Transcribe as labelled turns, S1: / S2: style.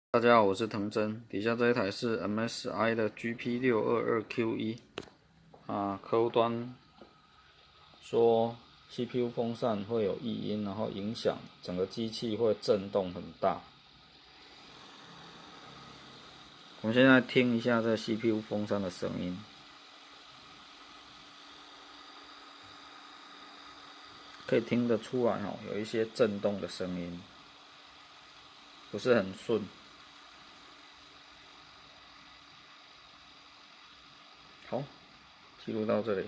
S1: 大家好，我是藤真。底下这一台是 MSI 的 GP622Q1 客户端说 CPU 风扇会有异音，然后影响整个机器会震动很大。我们现在听一下这 CPU 风扇的声音，可以听得出来哦，有一些震动的声音，不是很顺。好，记录到这里。